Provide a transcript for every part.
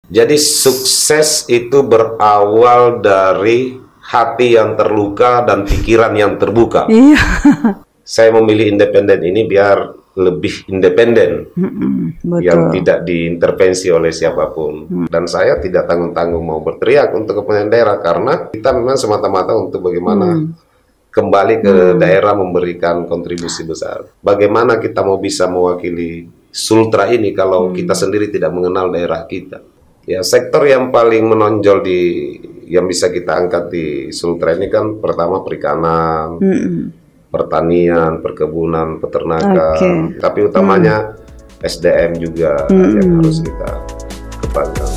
Jadi sukses itu berawal dari hati yang terluka dan pikiran yang terbuka. Iya. Saya memilih independen ini biar lebih independen, Betul. yang tidak diintervensi oleh siapapun. Dan saya tidak tanggung-tanggung mau berteriak untuk kepentingan daerah, karena kita memang semata-mata untuk bagaimana kembali ke daerah memberikan kontribusi besar. Bagaimana kita mau bisa mewakili Sultra ini kalau kita sendiri tidak mengenal daerah kita. Ya, sektor yang paling menonjol yang bisa kita angkat di Sultra ini kan pertama perikanan, pertanian, perkebunan, peternakan, tapi utamanya SDM juga yang harus kita kembangkan.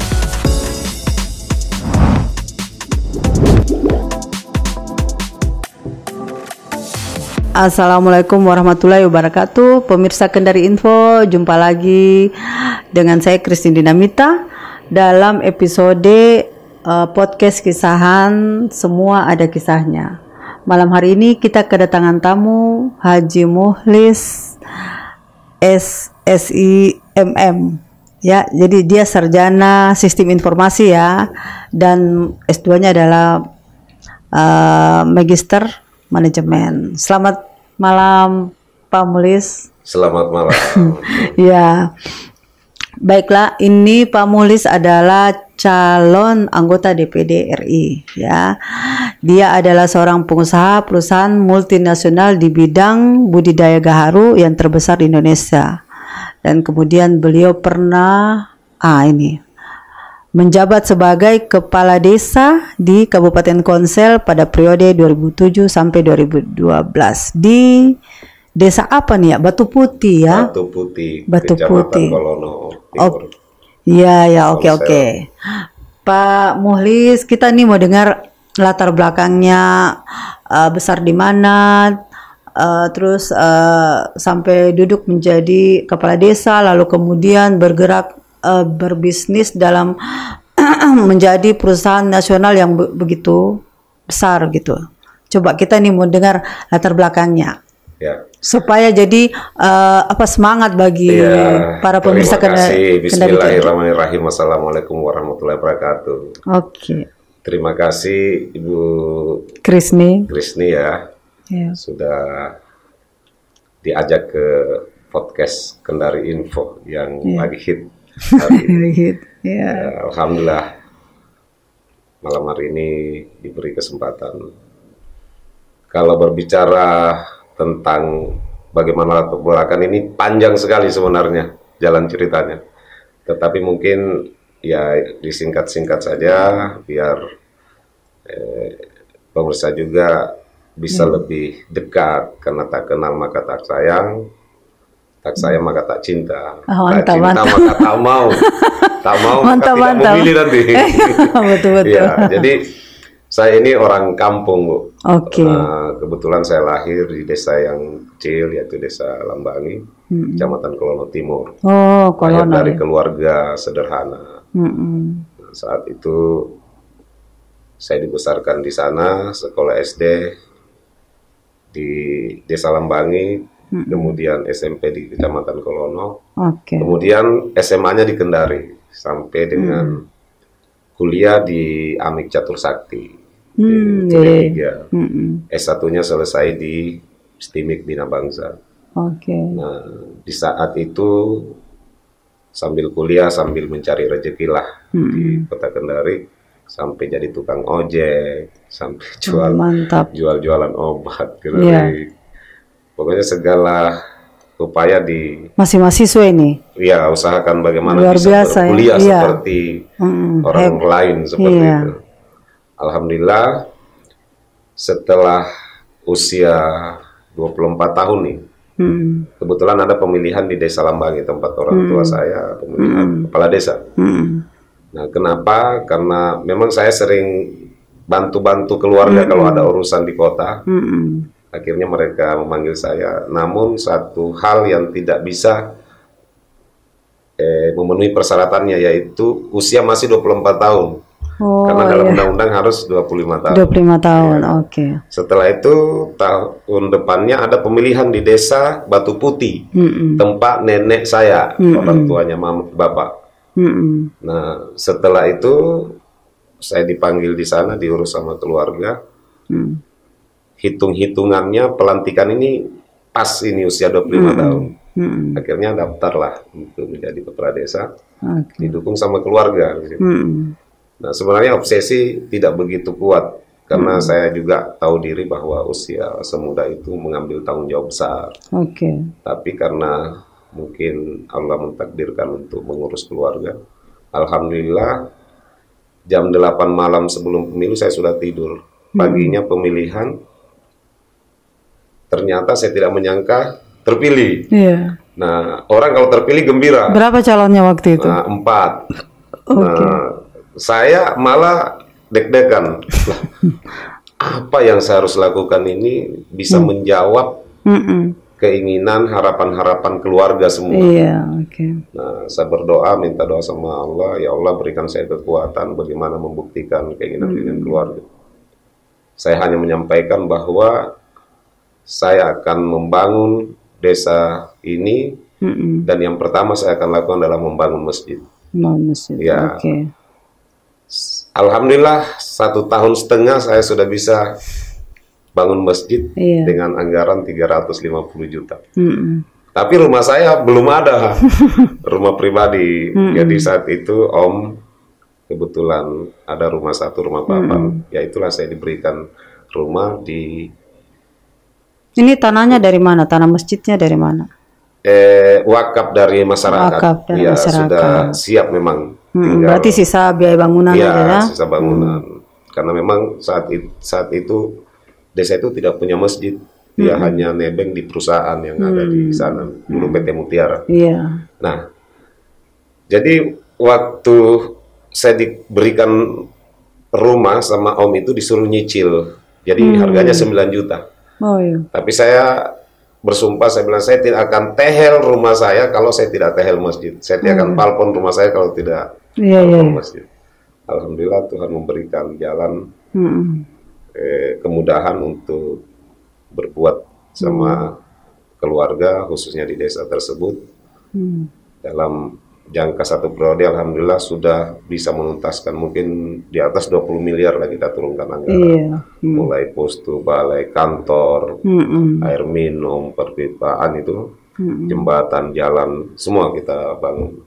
Assalamualaikum warahmatullahi wabarakatuh. Pemirsa Kendari Info, jumpa lagi dengan saya Christine Dinamita dalam episode podcast kisahan Semua Ada Kisahnya. Malam hari ini kita kedatangan tamu Haji Mukhlis SIMM. Ya, jadi dia sarjana sistem informasi ya, dan S2-nya adalah magister manajemen. Selamat malam Pak Mukhlis. Selamat malam. Ya, baiklah, ini Pak Mukhlis adalah calon anggota DPD RI. Ya, dia adalah seorang pengusaha perusahaan multinasional di bidang budidaya gaharu yang terbesar di Indonesia. Dan kemudian beliau pernah menjabat sebagai kepala desa di Kabupaten Konsel pada periode 2007 sampai 2012 di desa apa nih ya? Batu Putih ya? Batu Putih. Batu Putih. Kolono Timur. Iya, oke. Pak Mukhlis, kita nih mau dengar latar belakangnya, besar di mana, terus sampai duduk menjadi kepala desa, lalu kemudian bergerak berbisnis dalam menjadi perusahaan nasional yang begitu besar gitu. Coba kita nih mau dengar latar belakangnya, ya, supaya jadi semangat bagi para pemirsa Kendari. Bismillahirrahmanirrahim. Assalamualaikum warahmatullahi wabarakatuh. Oke. Terima kasih Ibu Krisni ya, sudah diajak ke podcast Kendari Info yang lagi hit. Alhamdulillah malam hari ini diberi kesempatan. Kalau berbicara tentang bagaimana latar belakang ini panjang sekali sebenarnya jalan ceritanya, tetapi mungkin ya disingkat-singkat saja biar pemirsa juga bisa lebih dekat, karena tak kenal maka tak sayang, tak sayang maka tak cinta, tak cinta maka tak mau, tak mau maka tidak memilih nanti. Betul. Ya, jadi saya ini orang kampung, Bu. Oke. Kebetulan saya lahir di desa yang kecil, yaitu Desa Lambangi, Kecamatan Kolono Timur. Lahir dari keluarga sederhana. Nah, saat itu saya dibesarkan di sana, sekolah SD di Desa Lambangi. Kemudian SMP di Kecamatan Kolono, kemudian SMA-nya di Kendari, sampai dengan kuliah di Amik Catur Sakti, di D3. S1-nya selesai di STIMIK Bina Bangsa. Nah, di saat itu sambil kuliah, sambil mencari rezeki lah di Kota Kendari, sampai jadi tukang ojek, sampai jual-jualan obat, pokoknya segala upaya di masih mahasiswa ini. Iya, usahakan bagaimana luar bisa biasa, berkuliah seperti orang lain seperti itu. Alhamdulillah setelah usia 24 tahun nih, kebetulan ada pemilihan di Desa Lambangi, tempat orang tua saya, pemilihan kepala desa. Nah, kenapa? Karena memang saya sering bantu-bantu keluarga kalau ada urusan di kota. Akhirnya mereka memanggil saya, namun satu hal yang tidak bisa memenuhi persyaratannya, yaitu usia masih 24 tahun. Karena dalam undang-undang harus 25 tahun. 25 tahun, Setelah itu tahun depannya ada pemilihan di Desa Batu Putih, tempat nenek saya, orang tuanya bapak. Nah, setelah itu saya dipanggil di sana, diurus sama keluarga. Hitung-hitungannya pelantikan ini pas ini usia 25 tahun. Akhirnya daftarlah untuk menjadi kepala desa, didukung sama keluarga. Nah, sebenarnya obsesi tidak begitu kuat, karena saya juga tahu diri bahwa usia semuda itu mengambil tanggung jawab besar. Tapi karena mungkin Allah mentakdirkan untuk mengurus keluarga, alhamdulillah jam 8 malam sebelum pemilu saya sudah tidur. Paginya pemilihan, ternyata saya tidak menyangka terpilih. Nah, orang kalau terpilih gembira. Berapa calonnya waktu itu? Nah, 4. Nah, saya malah deg-degan. Apa yang saya harus lakukan ini bisa menjawab keinginan, harapan-harapan keluarga semua. Nah, saya berdoa, minta doa sama Allah, ya Allah berikan saya kekuatan bagaimana membuktikan keinginan-keinginan keluarga. Saya hanya menyampaikan bahwa saya akan membangun desa ini, dan yang pertama saya akan lakukan adalah membangun masjid. Ya. Alhamdulillah 1,5 tahun saya sudah bisa bangun masjid dengan anggaran 350 juta. Tapi rumah saya belum ada, rumah pribadi. Jadi saat itu Om kebetulan ada rumah satu, rumah papan. Ya itulah saya diberikan rumah di. Ini tanahnya dari mana? Tanah masjidnya dari mana? Wakaf dari masyarakat. Wakaf dari masyarakat. Sudah siap memang. Berarti sisa biaya bangunan aja ya? Sisa bangunan. Karena memang saat itu desa itu tidak punya masjid. Dia hanya nebeng di perusahaan yang ada di sana. Dulu PT Mutiara. Nah, jadi waktu saya diberikan rumah sama Om itu disuruh nyicil. Jadi harganya 9 juta. Tapi saya bersumpah, saya bilang saya tidak akan tehel rumah saya kalau saya tidak tehel masjid. Saya tidak akan palpon rumah saya kalau tidak palpon masjid. Alhamdulillah Tuhan memberikan jalan kemudahan untuk berbuat sama keluarga, khususnya di desa tersebut. Dalam jangka 1 periode, alhamdulillah sudah bisa menuntaskan mungkin di atas 20 miliar lah kita turunkan anggaran. Mulai postu, balai, kantor, air minum, perpipaan itu, jembatan, jalan, semua kita bangun.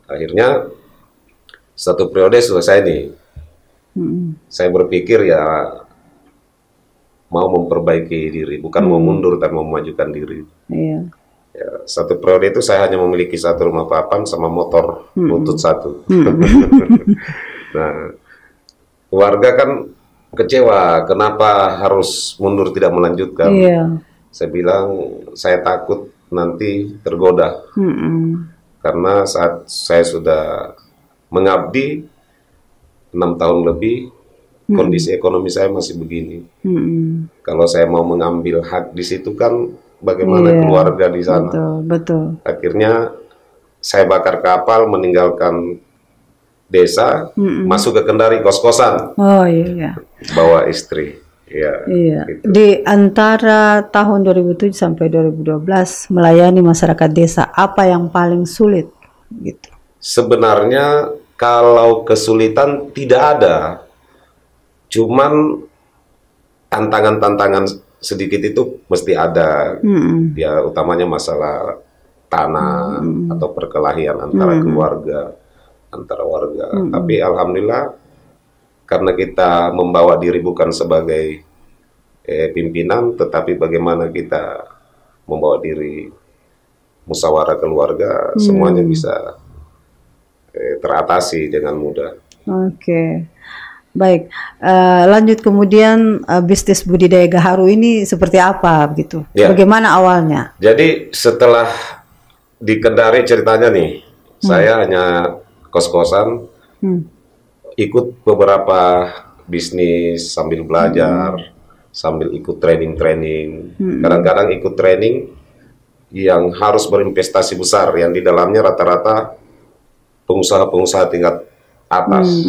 Akhirnya 1 periode selesai nih. Saya berpikir ya mau memperbaiki diri, bukan mau mundur tapi mau memajukan diri. Ya, 1 periode itu saya hanya memiliki 1 rumah papan sama motor butut 1. Nah, warga kan kecewa, kenapa harus mundur tidak melanjutkan? Saya bilang saya takut nanti tergoda, karena saat saya sudah mengabdi 6 tahun lebih, kondisi ekonomi saya masih begini. Kalau saya mau mengambil hak di situ kan bagaimana keluarga di sana. Betul. Akhirnya saya bakar kapal, meninggalkan desa, masuk ke Kendari, kos-kosan. Bawa istri. Gitu. Di antara tahun 2007 sampai 2012 melayani masyarakat desa, apa yang paling sulit gitu? Sebenarnya kalau kesulitan tidak ada. Cuman tantangan-tantangan sedikit itu mesti ada. Ya utamanya masalah tanah atau perkelahian antara keluarga, antara warga. Tapi alhamdulillah karena kita membawa diri bukan sebagai pimpinan, tetapi bagaimana kita membawa diri musyawarah keluarga, semuanya bisa teratasi dengan mudah. Baik, lanjut kemudian bisnis budidaya gaharu ini seperti apa begitu? Bagaimana awalnya? Jadi setelah di Kendari ceritanya nih, saya hanya kos-kosan, ikut beberapa bisnis sambil belajar, sambil ikut training-training. Kadang-kadang ikut training yang harus berinvestasi besar, yang di dalamnya rata-rata pengusaha-pengusaha tingkat atas.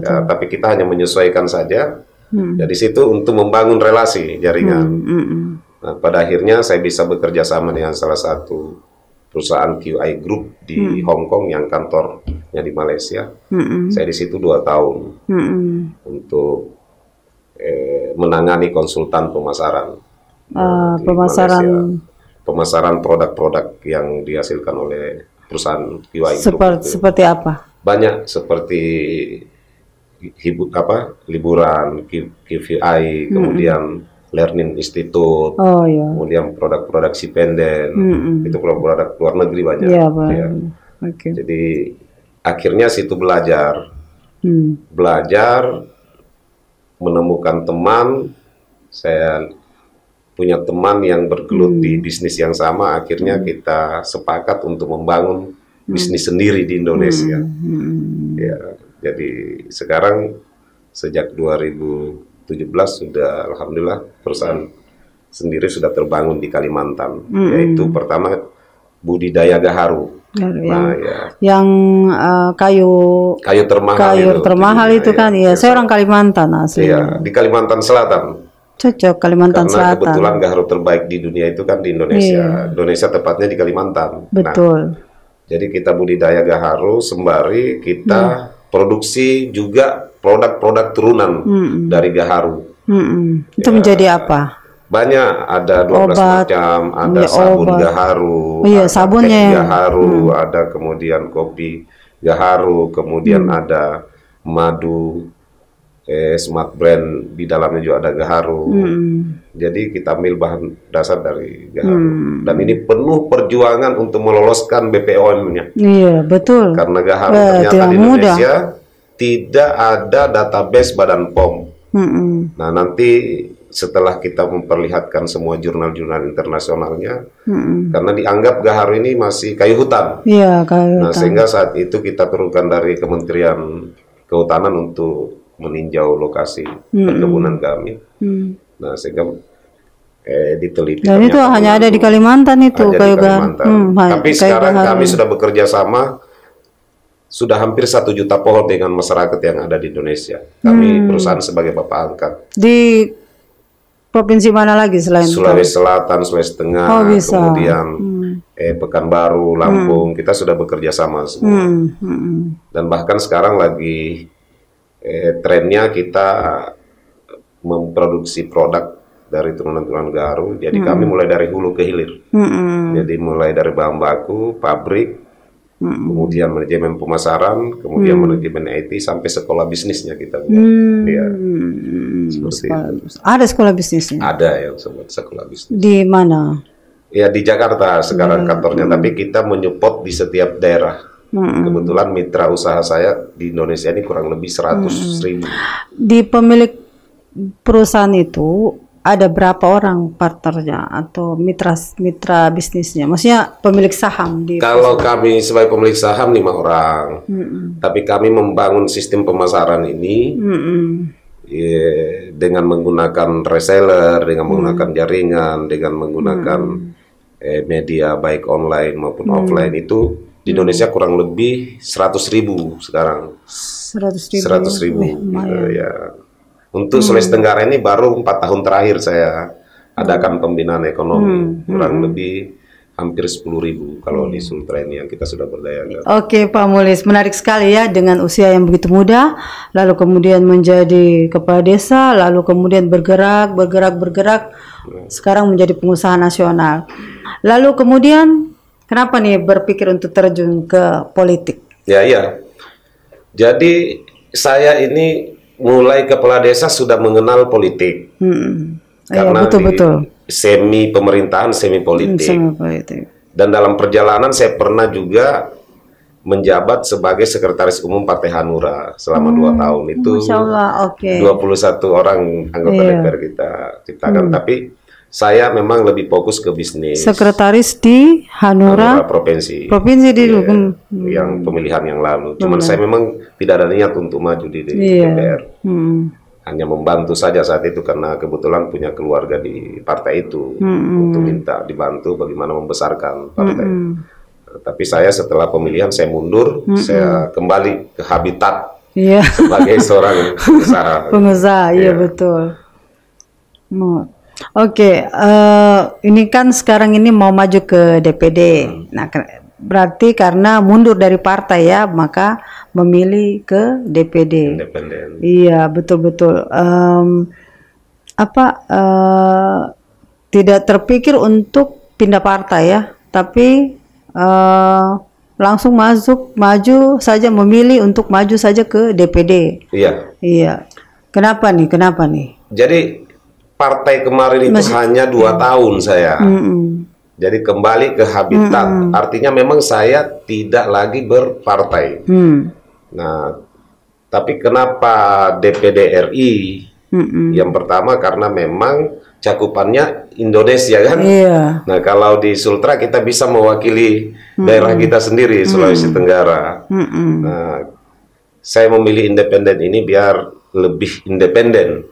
Ya, tapi kita hanya menyesuaikan saja. Dari situ untuk membangun relasi jaringan. Nah, pada akhirnya saya bisa bekerja sama dengan salah satu perusahaan QI Group di Hong Kong yang kantornya di Malaysia. Saya di situ 2 tahun untuk menangani konsultan pemasaran. Pemasaran produk-produk yang dihasilkan oleh perusahaan QI Group. Seperti apa? Banyak, seperti liburan, QVI, kemudian Learning Institute, kemudian produk-produk Sipenden, itu produk-produk luar negeri banyak. Ya. Okay. Jadi akhirnya situ belajar, menemukan teman. Saya punya teman yang bergelut di bisnis yang sama. Akhirnya kita sepakat untuk membangun bisnis sendiri di Indonesia. Ya, jadi sekarang sejak 2017 sudah alhamdulillah perusahaan sendiri sudah terbangun di Kalimantan. Yaitu pertama budidaya gaharu. Yang kayu termahal itu kan ya. Saya orang Kalimantan asli. Iya, di Kalimantan Selatan. Cocok Kalimantan Selatan. Karena kebetulan gaharu terbaik di dunia itu kan di Indonesia. Indonesia tepatnya di Kalimantan. Betul. Jadi kita budidaya gaharu sembari kita produksi juga produk-produk turunan dari gaharu. Itu menjadi apa? Banyak, ada 12 macam, ada sabun gaharu, ada sabunnya teh gaharu, ada kemudian kopi gaharu, kemudian ada madu, smart brand di dalamnya juga ada gaharu. Jadi kita ambil bahan dasar dari gaharu. Dan ini penuh perjuangan untuk meloloskan BPOM-nya. Iya, betul. Karena gaharu ternyata di Indonesia tidak ada database Badan POM. Nah, nanti setelah kita memperlihatkan semua jurnal-jurnal internasionalnya, karena dianggap gaharu ini masih kayu hutan. Iya, kayu hutan. Nah, sehingga saat itu kita turunkan dari Kementerian Kehutanan untuk meninjau lokasi perkebunan kami. Nah, sehingga diteliti. Dan itu hanya ada di Kalimantan itu kayu gaharu. Tapi sekarang kami sudah bekerja sama, sudah hampir 1 juta pohon dengan masyarakat yang ada di Indonesia. Kami perusahaan sebagai bapak angkat. Di provinsi mana lagi selain Sulawesi Selatan, Sulawesi Tengah, kemudian Pekanbaru, Lampung, kita sudah bekerja sama semua. Dan bahkan sekarang lagi trennya kita memproduksi produk dari turunan-turunan gaharu. Jadi kami mulai dari hulu ke hilir. Jadi mulai dari bahan baku, pabrik, kemudian manajemen pemasaran, kemudian manajemen IT sampai sekolah bisnisnya kita buat. Ya, seperti itu. Ada sekolah bisnisnya? Ada yang sekolah bisnis. Di mana? Ya di Jakarta sekarang kantornya, tapi kita menyupport di setiap daerah. Kebetulan mitra usaha saya di Indonesia ini kurang lebih 100.000. Di pemilik perusahaan itu ada berapa orang partnernya atau mitra bisnisnya? Maksudnya pemilik saham di Kalau kami sebagai pemilik saham 5 orang. Tapi kami membangun sistem pemasaran ini dengan menggunakan reseller, dengan menggunakan jaringan, dengan menggunakan media baik online maupun offline. Itu di Indonesia kurang lebih 100.000 sekarang. 100.000. Ya. Untuk Sulawesi Tenggara ini baru 4 tahun terakhir saya adakan pembinaan ekonomi, kurang lebih hampir 10.000 kalau di Sultra ini yang kita sudah berdayakan. Oke, Pak Mulis, menarik sekali ya dengan usia yang begitu muda, lalu kemudian menjadi kepala desa, lalu kemudian bergerak, sekarang menjadi pengusaha nasional. Lalu kemudian kenapa nih berpikir untuk terjun ke politik? Ya. Jadi saya ini mulai kepala desa sudah mengenal politik. Karena betul. Semi pemerintahan, semi politik. Dan dalam perjalanan saya pernah juga menjabat sebagai sekretaris umum Partai Hanura selama 2 tahun. Itu 21 orang anggota DPR kita ciptakan. Tapi saya memang lebih fokus ke bisnis. Sekretaris di Hanura provinsi di yang pemilihan yang lalu. Cuman saya memang tidak ada niat untuk maju di DPR. Hanya membantu saja saat itu karena kebetulan punya keluarga di partai itu untuk minta dibantu bagaimana membesarkan partai. Tapi saya setelah pemilihan saya mundur, saya kembali ke habitat sebagai seorang pengusaha. Iya betul. Oke, ini kan sekarang ini mau maju ke DPD. Nah, berarti karena mundur dari partai ya, maka memilih ke DPD. Independen. Iya, betul-betul. Tidak terpikir untuk pindah partai ya, tapi langsung maju saja, memilih untuk maju saja ke DPD. Iya. Iya. Kenapa nih? Jadi partai kemarin itu hanya 2 tahun saya. Jadi kembali ke habitat. Artinya memang saya tidak lagi berpartai. Nah, tapi kenapa DPD RI? Yang pertama karena memang cakupannya Indonesia kan. Nah, kalau di Sultra kita bisa mewakili daerah kita sendiri, Sulawesi Tenggara. Nah, saya memilih independen ini biar lebih independen,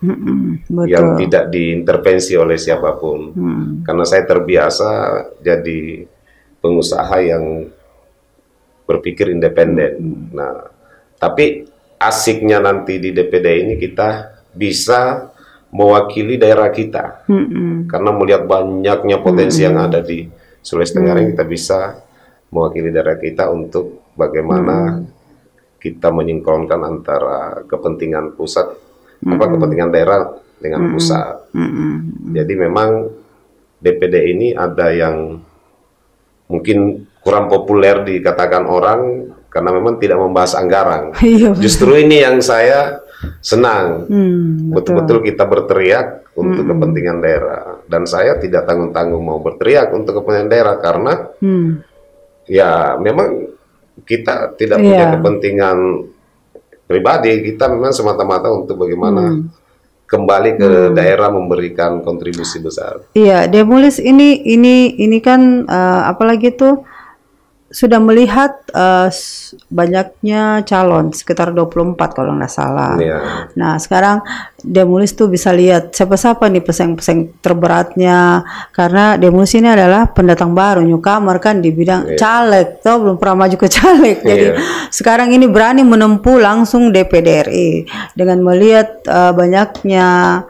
yang tidak diintervensi oleh siapapun. Karena saya terbiasa jadi pengusaha yang berpikir independen. Nah, tapi asiknya nanti di DPD ini kita bisa mewakili daerah kita, karena melihat banyaknya potensi yang ada di Sulawesi Tenggara, kita bisa mewakili daerah kita untuk bagaimana kita menyinkronkan antara kepentingan pusat, kepentingan daerah dengan pusat. Jadi memang DPD ini ada yang mungkin kurang populer dikatakan orang karena memang tidak membahas anggaran. Justru ini yang saya senang. Betul-betul kita berteriak untuk kepentingan daerah, dan saya tidak tanggung-tanggung mau berteriak untuk kepentingan daerah karena ya memang kita tidak punya kepentingan pribadi, kita memang semata-mata untuk bagaimana kembali ke daerah memberikan kontribusi besar. Iya, Demulis ini kan apalagi tuh sudah melihat banyaknya calon, sekitar 24 kalau nggak salah. Nah, sekarang Demulis tuh bisa lihat siapa-siapa nih pesaing-pesaing terberatnya, karena Demulis ini adalah pendatang baru, newcomer kan di bidang caleg, toh belum pernah maju ke caleg. Jadi sekarang ini berani menempuh langsung DPD RI dengan melihat banyaknya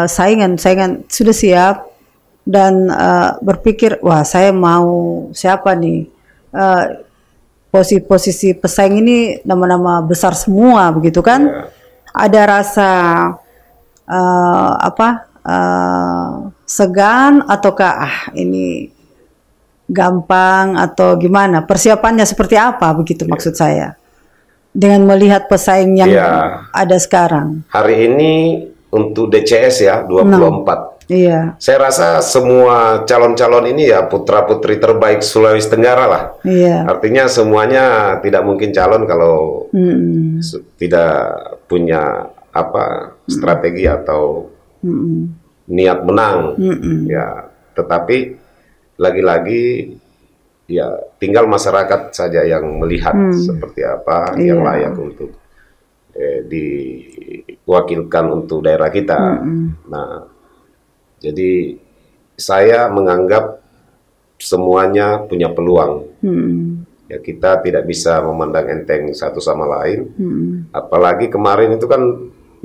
saingan sudah siap dan berpikir, wah saya mau siapa nih. Posisi pesaing ini nama-nama besar semua begitu kan. Ada rasa segan ataukah ini gampang atau gimana, persiapannya seperti apa begitu maksud saya dengan melihat pesaing yang ada sekarang hari ini untuk DCS ya 24. Saya rasa semua calon-calon ini ya putra-putri terbaik Sulawesi Tenggara lah. Artinya semuanya tidak mungkin calon kalau tidak punya strategi atau niat menang. Ya, tetapi lagi-lagi ya tinggal masyarakat saja yang melihat seperti apa yang layak untuk diwakilkan untuk daerah kita. Nah, jadi saya menganggap semuanya punya peluang. Ya, kita tidak bisa memandang enteng satu sama lain. Apalagi kemarin itu kan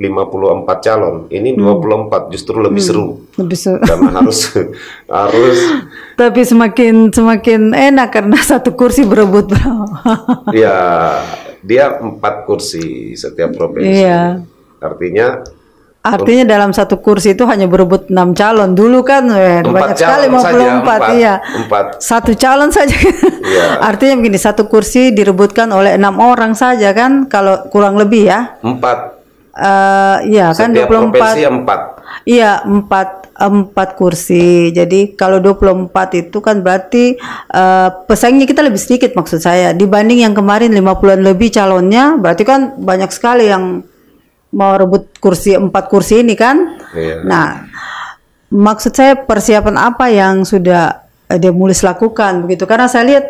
54 calon. Ini 24 justru lebih seru. Karena harus tapi semakin enak karena satu kursi berebut. Ya, dia 4 kursi setiap provinsi. Artinya dalam satu kursi itu hanya berebut 6 calon. Dulu kan banyak sekali 54. Satu calon saja. Artinya begini, satu kursi direbutkan oleh 6 orang saja kan, kalau kurang lebih ya. 4. Kan 24. 4. Iya, 4 kursi. Jadi kalau 24 itu kan berarti pesaingnya kita lebih sedikit maksud saya. Dibanding yang kemarin 50-an lebih calonnya, berarti kan banyak sekali yang mau rebut 4 kursi ini kan. Nah, maksud saya persiapan apa yang sudah Demulis lakukan begitu, karena saya lihat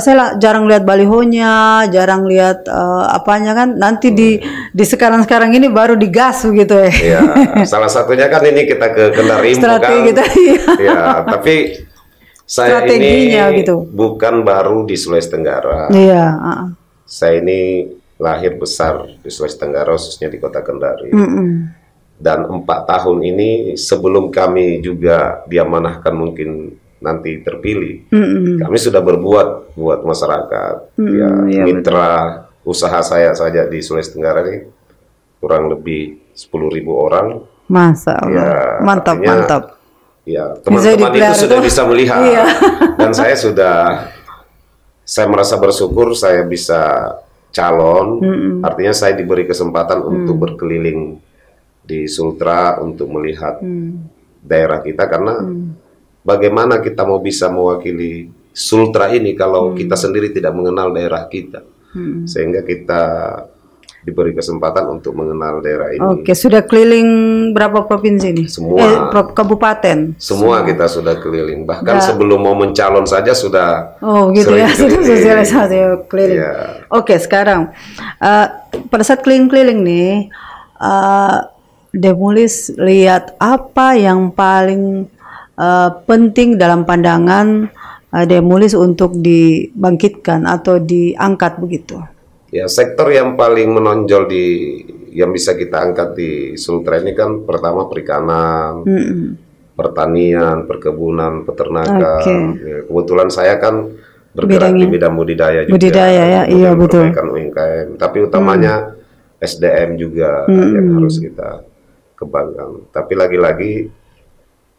saya jarang lihat balihonya, jarang lihat apanya kan, nanti di sekarang ini baru digas begitu ya. Salah satunya kan ini kita ke Kendari strategi kan. Tapi saya ini gitu. Bukan baru di Sulawesi Tenggara. Saya ini lahir besar di Sulawesi Tenggara, khususnya di Kota Kendari. Dan 4 tahun ini sebelum kami juga diamanahkan mungkin nanti terpilih, kami sudah berbuat buat masyarakat. Ya, mitra usaha saya saja di Sulawesi Tenggara ini kurang lebih 10.000 orang. Masa Allah. Ya, Mantap, artinya, mantap. Ya, teman-teman itu sudah bisa melihat. Iya. Dan saya merasa bersyukur saya bisa calon. Artinya saya diberi kesempatan untuk berkeliling di Sultra untuk melihat daerah kita, karena bagaimana kita mau bisa mewakili Sultra ini kalau kita sendiri tidak mengenal daerah kita. Sehingga kita diberi kesempatan untuk mengenal daerah ini. Oke, sudah keliling berapa provinsi ini? Semua. Kabupaten. Semua kita sudah keliling. Bahkan sebelum mau mencalon saja sudah. Oh gitu ya, sudah sosialisasi keliling. Ya. Oke, sekarang pada saat keliling-keliling nih, Demulis lihat apa yang paling penting dalam pandangan Demulis untuk dibangkitkan atau diangkat begitu? Ya, sektor yang paling menonjol yang bisa kita angkat di Sultra ini kan pertama perikanan, pertanian, perkebunan, peternakan. Ya, kebetulan saya kan bergerak di bidang budidaya juga. Budidaya ya, iya betul. UMKM, tapi utamanya SDM juga yang harus kita kembangkan. Tapi lagi-lagi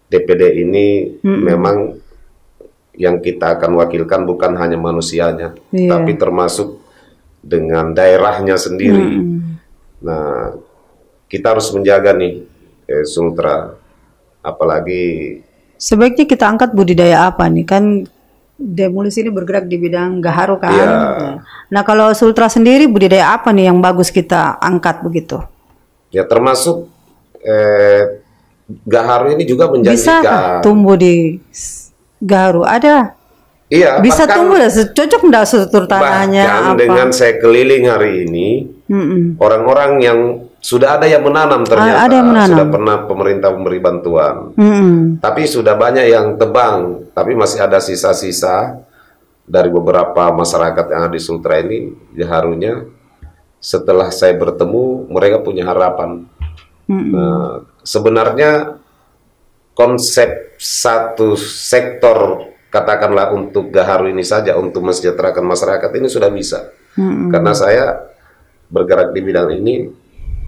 DPD ini memang yang kita akan wakilkan bukan hanya manusianya, tapi termasuk dengan daerahnya sendiri. Nah, kita harus menjaga nih Sultra, apalagi sebaiknya kita angkat budidaya apa nih, kan Demulis ini bergerak di bidang gaharu kan. Nah, kalau Sultra sendiri budidaya apa nih yang bagus kita angkat begitu? Ya, termasuk gaharu ini juga menjanjikan. Bisa tumbuh di gaharu, ada. Iya, bisa tumbuh, cocok enggak struktur tanahnya? Bahkan apa? Dengan saya keliling hari ini, orang-orang yang sudah ada yang menanam ternyata, ada yang menanam. Sudah pernah pemerintah memberi bantuan, tapi sudah banyak yang tebang, tapi masih ada sisa-sisa dari beberapa masyarakat yang ada di Sultra ini. Gaharunya, setelah saya bertemu, mereka punya harapan. Nah, sebenarnya konsep satu sektor, katakanlah untuk gaharu ini saja, untuk mensejahterakan masyarakat ini sudah bisa. Karena saya bergerak di bidang ini,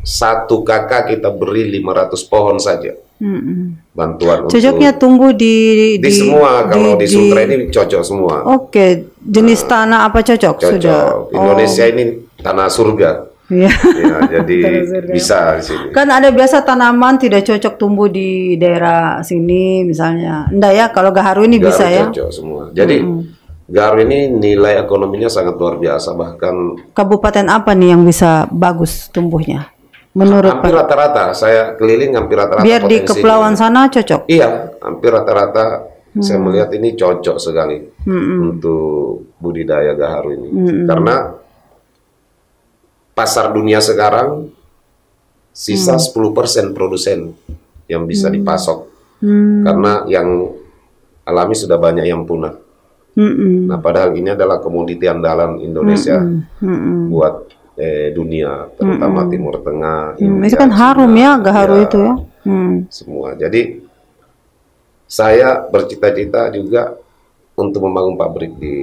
1 kakak kita beri 500 pohon saja. Bantuan cocoknya untuk tumbuh di semua, kalau di Sultra ini cocok semua. Oke, jenis tanah apa cocok? Sudah. Indonesia ini tanah surga. Ya, jadi bisa di sini. Kan ada biasa tanaman tidak cocok tumbuh di daerah sini misalnya. Enggak ya, kalau gaharu ini bisa ya. Cocok semua. Jadi gaharu ini nilai ekonominya sangat luar biasa, bahkan. Kabupaten apa nih yang bisa bagus tumbuhnya? Menurut hampir rata-rata, saya keliling hampir rata-rata. Biar di kepulauan sana cocok? Iya, hampir rata-rata saya melihat ini cocok sekali untuk budidaya gaharu ini. Karena pasar dunia sekarang sisa 10% produsen yang bisa dipasok, karena yang alami sudah banyak yang punah. Nah, padahal ini adalah komoditi andalan Indonesia buat dunia, terutama Timur Tengah. Itu kan harum ya gaharu itu ya. Semua. Jadi saya bercita-cita juga untuk membangun pabrik di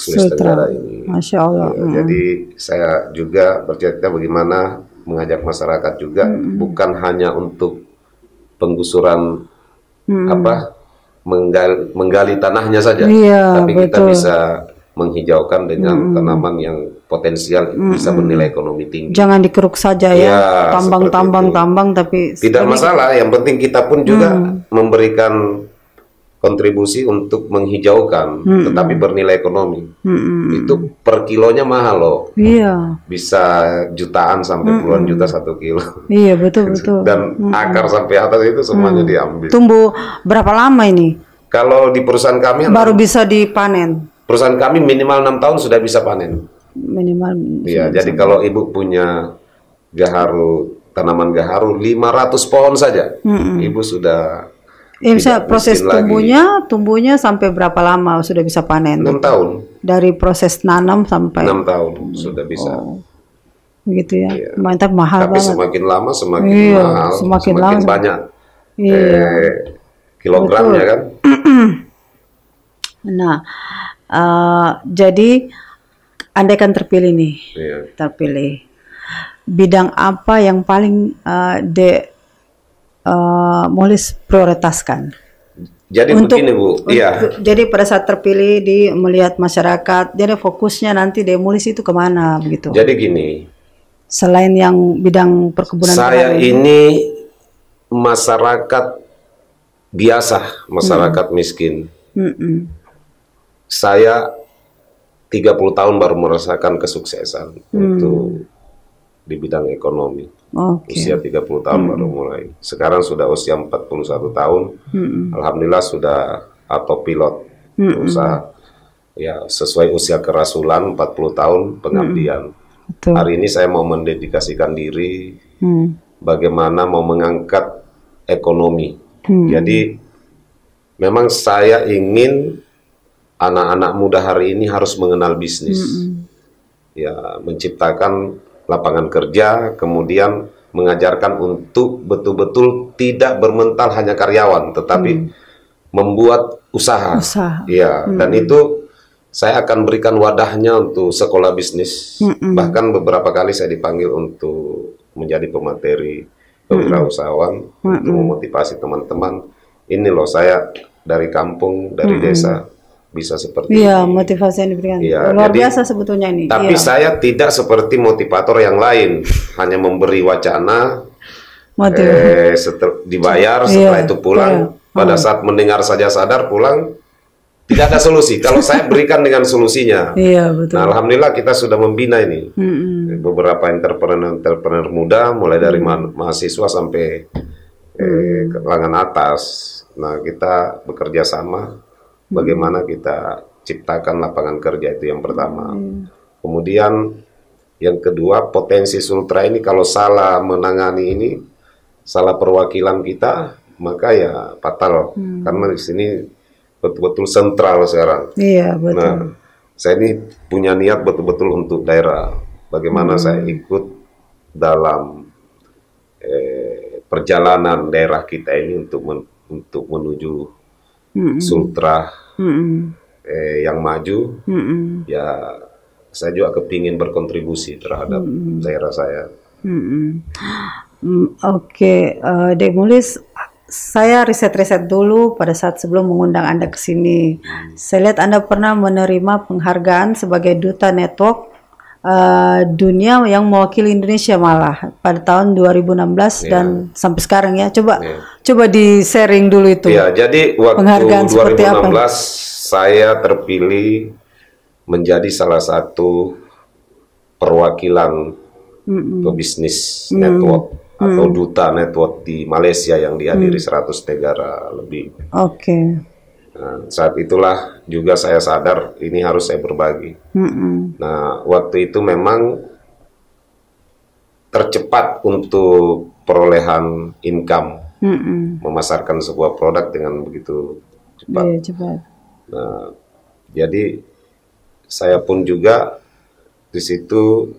Sulawesi Tenggara ini. Masya Allah. Jadi saya juga bercita-cita bagaimana mengajak masyarakat juga, bukan hanya untuk penggusuran menggali tanahnya saja, tapi kita bisa menghijaukan dengan tanaman yang potensial bisa bernilai ekonomi tinggi. Jangan dikeruk saja ya, tambang tapi tidak masalah. Yang penting kita pun juga memberikan kontribusi untuk menghijaukan, tetapi bernilai ekonomi. Itu per kilonya mahal loh. Iya. Bisa jutaan sampai puluhan juta 1 kilo. Iya, betul. Dan akar sampai atas itu semuanya diambil. Tumbuh berapa lama ini? Kalau di perusahaan kami baru bisa dipanen. Perusahaan kami minimal 6 tahun sudah bisa panen. Minimal. Iya, jadi kalau ibu punya gaharu, tanaman gaharu 500 pohon saja, ibu sudah. Bisa proses tumbuhnya sampai berapa lama sudah bisa panen? 6 tahun. Dari proses nanam sampai 6 tahun sudah bisa. begitu ya. Iya. Mantap, mahal Tapi banget. semakin lama semakin Iya, mahal, semakin semakin lama, banyak iya. kilogramnya kan. Nah, jadi andai kan terpilih nih, Iya. terpilih, bidang apa yang paling Muhlis prioritaskan? Jadi begini Bu, iya. Jadi pada saat terpilih di melihat masyarakat, jadi fokusnya nanti Muhlis itu kemana begitu? Jadi gini, selain yang bidang perkebunan. Saya ini masyarakat biasa, masyarakat miskin. Saya 30 tahun baru merasakan kesuksesan untuk di bidang ekonomi. Usia 30 tahun baru mulai. Sekarang sudah usia 41 tahun. Alhamdulillah sudah autopilot usaha. Ya, sesuai usia kerasulan 40 tahun pengabdian. Hari ini saya mau mendedikasikan diri bagaimana mau mengangkat ekonomi. Jadi memang saya ingin anak-anak muda hari ini harus mengenal bisnis. Ya, menciptakan lapangan kerja, kemudian mengajarkan untuk betul-betul tidak bermental hanya karyawan, tetapi membuat usaha. Ya, dan itu saya akan berikan wadahnya untuk sekolah bisnis. Bahkan beberapa kali saya dipanggil untuk menjadi pemateri kewirausahaan untuk memotivasi teman-teman. Ini loh saya dari kampung, dari desa bisa seperti ini. Motivasi yang diberikan. Luar biasa sebetulnya ini. Tapi saya tidak seperti motivator yang lain, hanya memberi wacana, dibayar, setelah itu pulang. Pada saat mendengar saja sadar pulang, tidak ada solusi. Kalau saya berikan dengan solusinya. Betul. Nah, alhamdulillah kita sudah membina ini beberapa entrepreneur muda, mulai dari mahasiswa sampai ke kalangan atas. Nah, kita bekerja sama. Bagaimana kita ciptakan lapangan kerja, itu yang pertama. Kemudian yang kedua, potensi Sultra ini kalau salah menangani ini, salah perwakilan kita, maka ya fatal. Karena di sini betul-betul sentral sekarang. Iya, betul. Nah, saya ini punya niat betul-betul untuk daerah. Bagaimana saya ikut dalam perjalanan daerah kita ini untuk menuju Sultra yang maju. Ya, saya juga kepingin berkontribusi terhadap daerah saya. Oke, Muhlis, saya riset-riset dulu pada saat sebelum mengundang Anda ke sini. Saya lihat Anda pernah menerima penghargaan sebagai Duta Network Dunia yang mewakili Indonesia malah pada tahun 2016 dan sampai sekarang ya. Coba di sharing dulu itu. Ya, jadi waktu penghargaan 2016 saya terpilih menjadi salah satu perwakilan pebisnis network atau duta network di Malaysia yang dihadiri 100 negara lebih. Nah, saat itulah juga saya sadar ini harus saya berbagi. Nah, waktu itu memang tercepat untuk perolehan income, memasarkan sebuah produk dengan begitu cepat. Nah, jadi saya pun juga di situ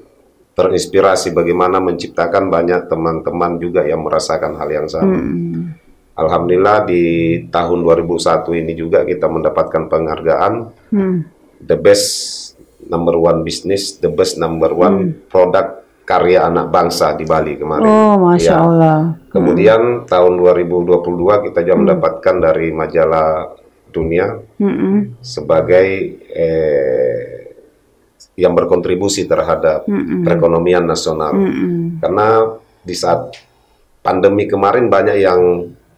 terinspirasi bagaimana menciptakan banyak teman-teman juga yang merasakan hal yang sama. Alhamdulillah di tahun 2001 ini juga kita mendapatkan penghargaan the best number one business, the best number one produk karya anak bangsa di Bali kemarin. Masya Allah. Kemudian tahun 2022 kita juga mendapatkan dari majalah Dunia sebagai yang berkontribusi terhadap perekonomian nasional. Karena di saat pandemi kemarin banyak yang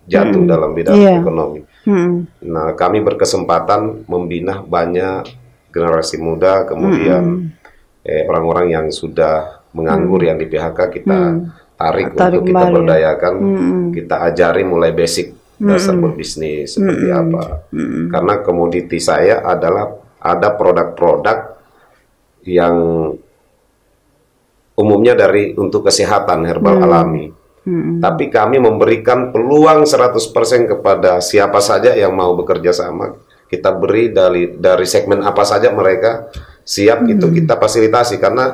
jatuh dalam bidang ekonomi. Nah, kami berkesempatan membina banyak generasi muda, kemudian orang-orang yang sudah menganggur, yang di PHK kita tarik untuk kita berdayakan, kita ajari mulai basic dasar berbisnis seperti apa. Karena komoditi saya adalah ada produk-produk yang umumnya untuk kesehatan herbal alami. Tapi kami memberikan peluang 100% kepada siapa saja yang mau bekerja sama. Kita beri dari segmen apa saja mereka siap, itu kita fasilitasi. Karena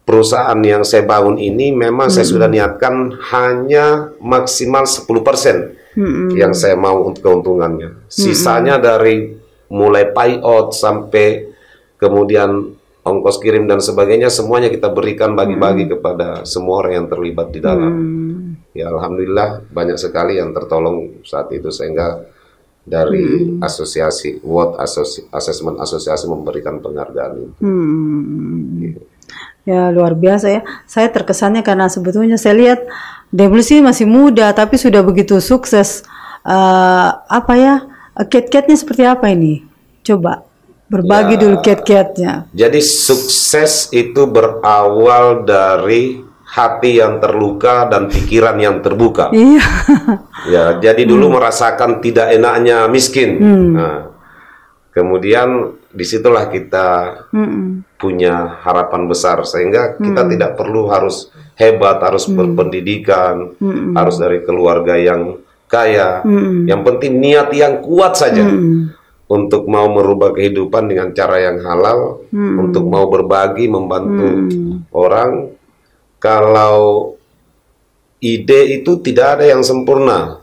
perusahaan yang saya bangun ini memang saya sudah niatkan hanya maksimal 10% yang saya mau untuk keuntungannya. Sisanya dari mulai payout sampai kemudian ongkos kirim dan sebagainya, semuanya kita berikan bagi-bagi kepada semua orang yang terlibat di dalam. Ya alhamdulillah banyak sekali yang tertolong saat itu, sehingga dari asosiasi World Assessment Asosiasi memberikan penghargaan itu. Ya luar biasa ya. Saya terkesannya karena sebetulnya saya lihat Demulus ini masih muda tapi sudah begitu sukses. Apa ya, kiat-kiatnya seperti apa ini? Coba berbagi dulu kiat-kiatnya. Jadi sukses itu berawal dari hati yang terluka dan pikiran yang terbuka. Iya. Ya, jadi dulu merasakan tidak enaknya miskin. Nah, kemudian disitulah kita punya harapan besar, sehingga kita tidak perlu harus hebat, harus berpendidikan, harus dari keluarga yang kaya. Yang penting niat yang kuat saja. Untuk mau merubah kehidupan dengan cara yang halal, untuk mau berbagi, membantu orang. Kalau ide itu tidak ada yang sempurna.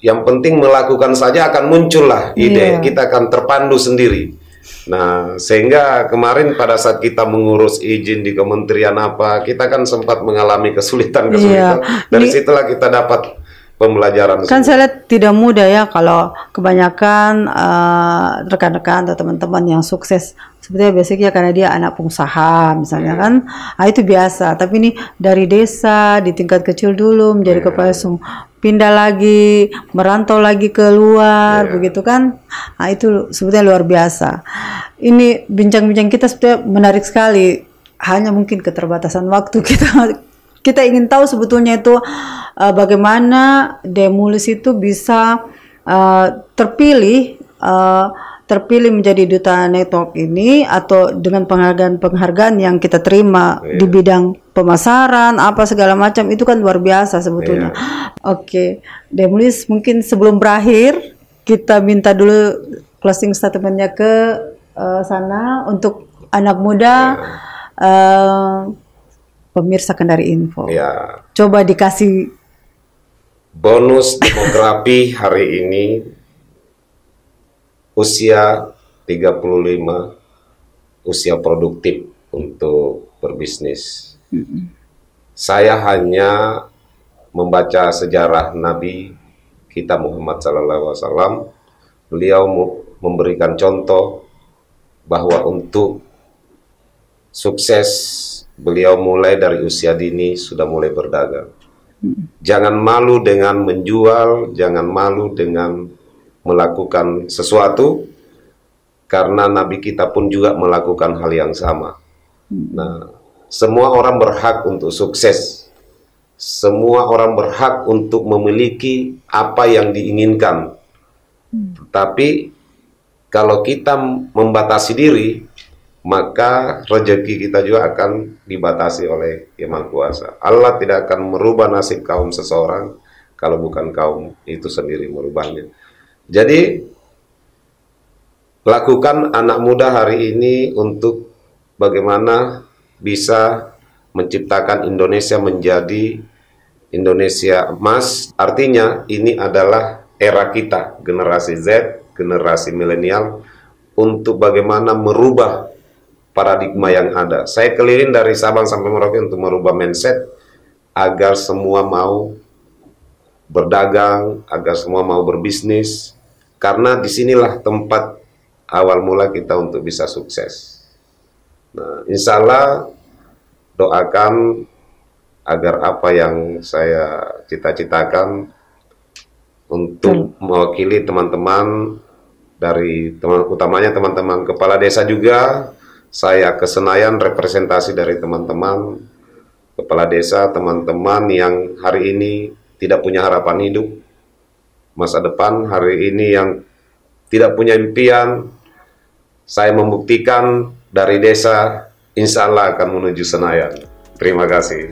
Yang penting melakukan saja, akan muncullah ide. Kita akan terpandu sendiri. Nah, sehingga kemarin pada saat kita mengurus izin di kementerian apa, kita kan sempat mengalami kesulitan-kesulitan. Dari situlah kita dapat pembelajaran. Kan saya lihat tidak mudah ya kalau kebanyakan rekan-rekan atau teman-teman yang sukses sebetulnya basicnya karena dia anak pengusaha misalnya kan, itu biasa. Tapi ini dari desa di tingkat kecil dulu menjadi kepala pindah lagi, merantau lagi keluar, begitu kan? Nah itu sebetulnya luar biasa. Ini bincang-bincang kita sebetulnya menarik sekali. Hanya mungkin keterbatasan waktu kita ingin tahu sebetulnya itu bagaimana Demulus itu bisa terpilih menjadi duta network ini, atau dengan penghargaan yang kita terima di bidang pemasaran apa segala macam, itu kan luar biasa sebetulnya. Oke, Demulus, mungkin sebelum berakhir kita minta dulu closing statementnya ke sana untuk anak muda. Pemirsa Kendari Info, coba dikasih bonus demografi hari ini. Usia 35, usia produktif untuk berbisnis. Saya hanya membaca sejarah Nabi kita Muhammad SAW. Beliau memberikan contoh bahwa untuk sukses beliau mulai dari usia dini sudah mulai berdagang. Jangan malu dengan menjual, jangan malu dengan melakukan sesuatu, karena Nabi kita pun juga melakukan hal yang sama. Nah, semua orang berhak untuk sukses. Semua orang berhak untuk memiliki apa yang diinginkan. Tapi kalau kita membatasi diri, maka rezeki kita juga akan dibatasi oleh Yang Maha Kuasa. Allah tidak akan merubah nasib kaum seseorang kalau bukan kaum itu sendiri merubahnya. Jadi, lakukan anak muda hari ini untuk bagaimana bisa menciptakan Indonesia menjadi Indonesia emas. Artinya ini adalah era kita, generasi Z, generasi milenial, untuk bagaimana merubah paradigma yang ada. Saya keliling dari Sabang sampai Merauke untuk merubah mindset agar semua mau berdagang, agar semua mau berbisnis, karena disinilah tempat awal mula kita untuk bisa sukses. Nah, insya Allah doakan agar apa yang saya cita-citakan untuk mewakili teman-teman dari utamanya teman-teman kepala desa juga. Saya ke Senayan representasi dari teman-teman kepala desa, teman-teman yang hari ini tidak punya harapan hidup masa depan, hari ini yang tidak punya impian. Saya membuktikan dari desa, insya Allah akan menuju Senayan. Terima kasih.